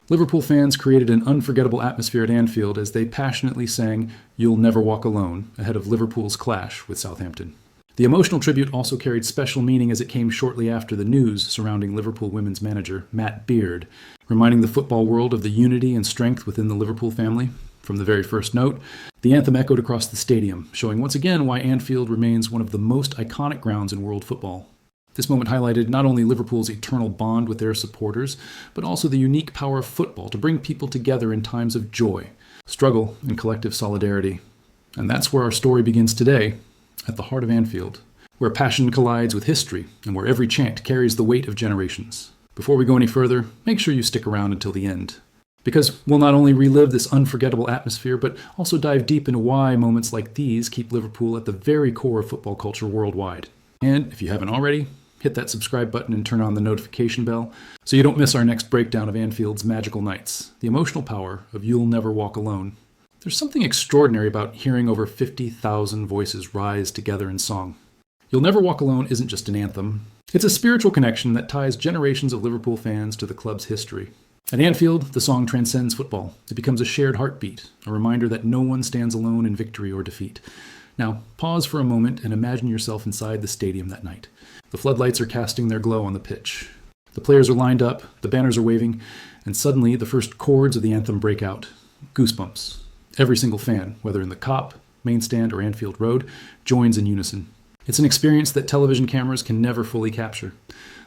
Liverpool fans created an unforgettable atmosphere at Anfield as they passionately sang "You'll Never Walk Alone" ahead of Liverpool's clash with Southampton. The emotional tribute also carried special meaning as it came shortly after the news surrounding Liverpool Women's manager Matt Beard, reminding the football world of the unity and strength within the Liverpool family. From the very first note, the anthem echoed across the stadium, showing once again why Anfield remains one of the most iconic grounds in world football. This moment highlighted not only Liverpool's eternal bond with their supporters, but also the unique power of football to bring people together in times of joy, struggle, and collective solidarity. And that's where our story begins today, at the heart of Anfield, where passion collides with history and where every chant carries the weight of generations. Before we go any further, make sure you stick around until the end, because we'll not only relive this unforgettable atmosphere, but also dive deep into why moments like these keep Liverpool at the very core of football culture worldwide. And if you haven't already, hit that subscribe button and turn on the notification bell so you don't miss our next breakdown of Anfield's magical nights, the emotional power of "You'll Never Walk Alone." There's something extraordinary about hearing over 50,000 voices rise together in song. "You'll Never Walk Alone" isn't just an anthem. It's a spiritual connection that ties generations of Liverpool fans to the club's history. At Anfield, the song transcends football. It becomes a shared heartbeat, a reminder that no one stands alone in victory or defeat. Now, pause for a moment and imagine yourself inside the stadium that night. The floodlights are casting their glow on the pitch. The players are lined up, the banners are waving, and suddenly the first chords of the anthem break out. Goosebumps. Every single fan, whether in the Kop, Main Stand, or Anfield Road, joins in unison. It's an experience that television cameras can never fully capture.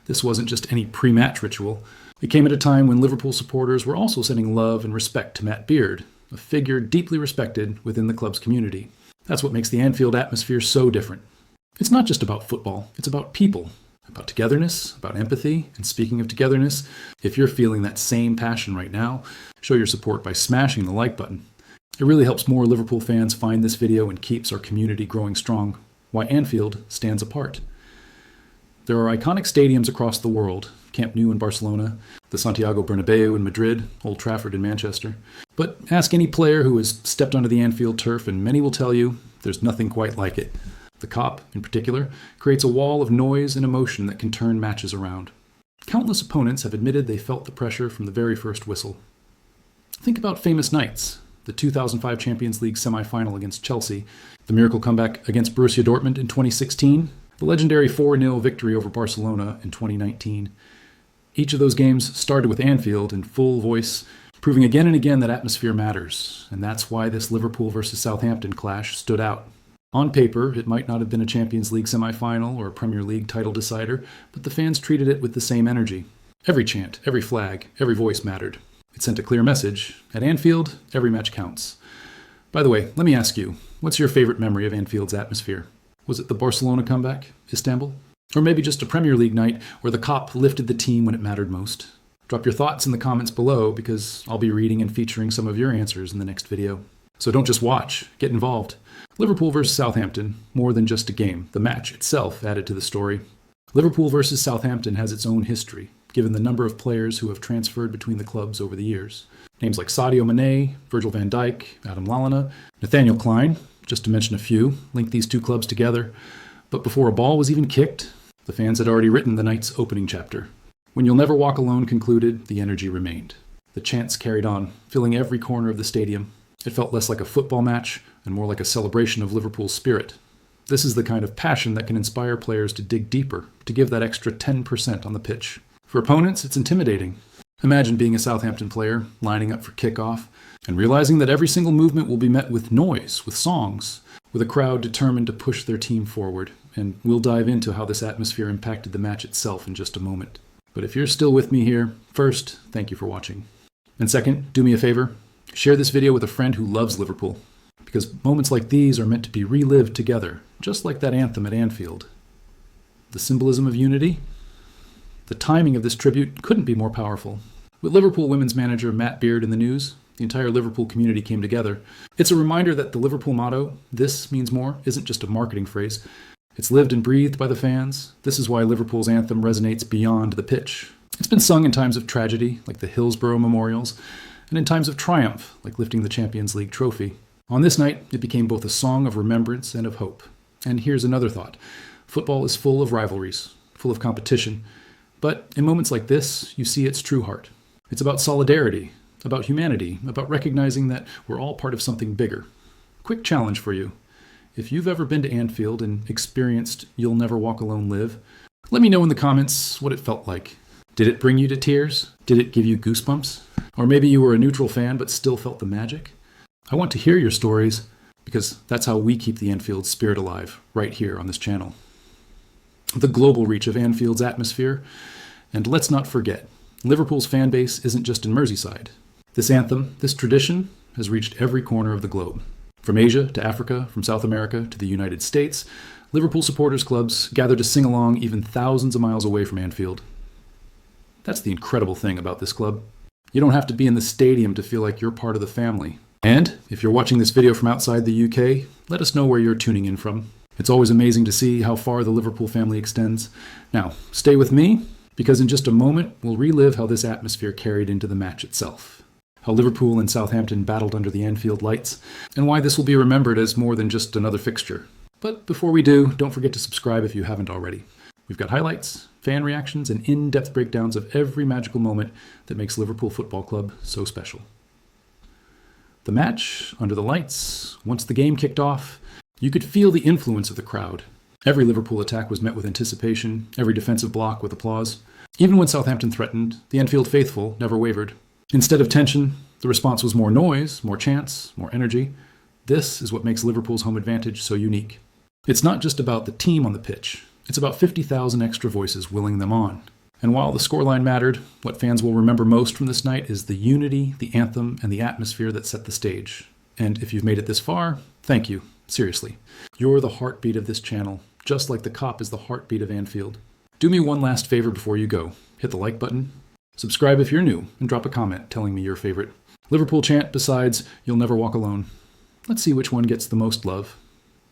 This wasn't just any pre-match ritual. It came at a time when Liverpool supporters were also sending love and respect to Matt Beard, a figure deeply respected within the club's community. That's what makes the Anfield atmosphere so different. It's not just about football, it's about people, about togetherness, about empathy. And speaking of togetherness, if you're feeling that same passion right now, show your support by smashing the like button. It really helps more Liverpool fans find this video and keeps our community growing strong. Why Anfield stands apart. There are iconic stadiums across the world, Camp Nou in Barcelona, the Santiago Bernabeu in Madrid, Old Trafford in Manchester. But ask any player who has stepped onto the Anfield turf and many will tell you there's nothing quite like it. The Kop, in particular, creates a wall of noise and emotion that can turn matches around. Countless opponents have admitted they felt the pressure from the very first whistle. Think about famous nights. The 2005 Champions League semi-final against Chelsea, the miracle comeback against Borussia Dortmund in 2016, the legendary 4-0 victory over Barcelona in 2019. Each of those games started with Anfield in full voice, proving again and again that atmosphere matters, and that's why this Liverpool versus Southampton clash stood out. On paper, it might not have been a Champions League semi-final or a Premier League title decider, but the fans treated it with the same energy. Every chant, every flag, every voice mattered. It sent a clear message. At Anfield, every match counts. By the way, let me ask you, what's your favorite memory of Anfield's atmosphere? Was it the Barcelona comeback, Istanbul? Or maybe just a Premier League night where the Kop lifted the team when it mattered most? Drop your thoughts in the comments below because I'll be reading and featuring some of your answers in the next video. So don't just watch, get involved. Liverpool versus Southampton, more than just a game. The match itself added to the story. Liverpool versus Southampton has its own history, given the number of players who have transferred between the clubs over the years. Names like Sadio Mane, Virgil van Dijk, Adam Lallana, Nathaniel Clyne, just to mention a few, link these two clubs together. But before a ball was even kicked, the fans had already written the night's opening chapter. When "You'll Never Walk Alone" concluded, the energy remained. The chants carried on, filling every corner of the stadium. It felt less like a football match and more like a celebration of Liverpool's spirit. This is the kind of passion that can inspire players to dig deeper, to give that extra 10% on the pitch. For opponents, it's intimidating. Imagine being a Southampton player, lining up for kickoff, and realizing that every single movement will be met with noise, with songs, with a crowd determined to push their team forward. And we'll dive into how this atmosphere impacted the match itself in just a moment. But if you're still with me here, first, thank you for watching. And second, do me a favor, share this video with a friend who loves Liverpool, because moments like these are meant to be relived together, just like that anthem at Anfield. The symbolism of unity? The timing of this tribute couldn't be more powerful. With Liverpool Women's manager Matt Beard in the news, the entire Liverpool community came together. It's a reminder that the Liverpool motto, "This means more," isn't just a marketing phrase. It's lived and breathed by the fans. This is why Liverpool's anthem resonates beyond the pitch. It's been sung in times of tragedy, like the Hillsborough Memorials, and in times of triumph, like lifting the Champions League trophy. On this night, it became both a song of remembrance and of hope. And here's another thought. Football is full of rivalries, full of competition. But in moments like this, you see its true heart. It's about solidarity, about humanity, about recognizing that we're all part of something bigger. Quick challenge for you. If you've ever been to Anfield and experienced You'll Never Walk Alone live, let me know in the comments what it felt like. Did it bring you to tears? Did it give you goosebumps? Or maybe you were a neutral fan but still felt the magic? I want to hear your stories because that's how we keep the Anfield spirit alive right here on this channel. The global reach of Anfield's atmosphere. And let's not forget, Liverpool's fan base isn't just in Merseyside. This anthem, this tradition, has reached every corner of the globe. From Asia to Africa, from South America to the United States, Liverpool supporters clubs gather to sing along even thousands of miles away from Anfield. That's the incredible thing about this club. You don't have to be in the stadium to feel like you're part of the family. And if you're watching this video from outside the UK, let us know where you're tuning in from. It's always amazing to see how far the Liverpool family extends. Now, stay with me, because in just a moment, we'll relive how this atmosphere carried into the match itself. How Liverpool and Southampton battled under the Anfield lights, and why this will be remembered as more than just another fixture. But before we do, don't forget to subscribe if you haven't already. We've got highlights, fan reactions, and in-depth breakdowns of every magical moment that makes Liverpool Football Club so special. The match, under the lights, once the game kicked off, you could feel the influence of the crowd. Every Liverpool attack was met with anticipation, every defensive block with applause. Even when Southampton threatened, the Anfield faithful never wavered. Instead of tension, the response was more noise, more chants, more energy. This is what makes Liverpool's home advantage so unique. It's not just about the team on the pitch. It's about 50,000 extra voices willing them on. And while the scoreline mattered, what fans will remember most from this night is the unity, the anthem, and the atmosphere that set the stage. And if you've made it this far, thank you. Seriously. You're the heartbeat of this channel, just like the Kop is the heartbeat of Anfield. Do me one last favor before you go. Hit the like button. Subscribe if you're new, and drop a comment telling me your favorite Liverpool chant besides You'll Never Walk Alone. Let's see which one gets the most love.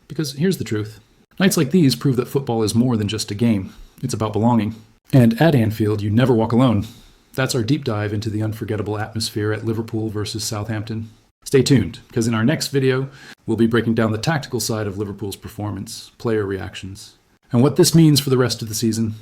Because here's the truth. Nights like these prove that football is more than just a game. It's about belonging. And at Anfield, you never walk alone. That's our deep dive into the unforgettable atmosphere at Liverpool versus Southampton. Stay tuned, because in our next video, we'll be breaking down the tactical side of Liverpool's performance, player reactions, and what this means for the rest of the season.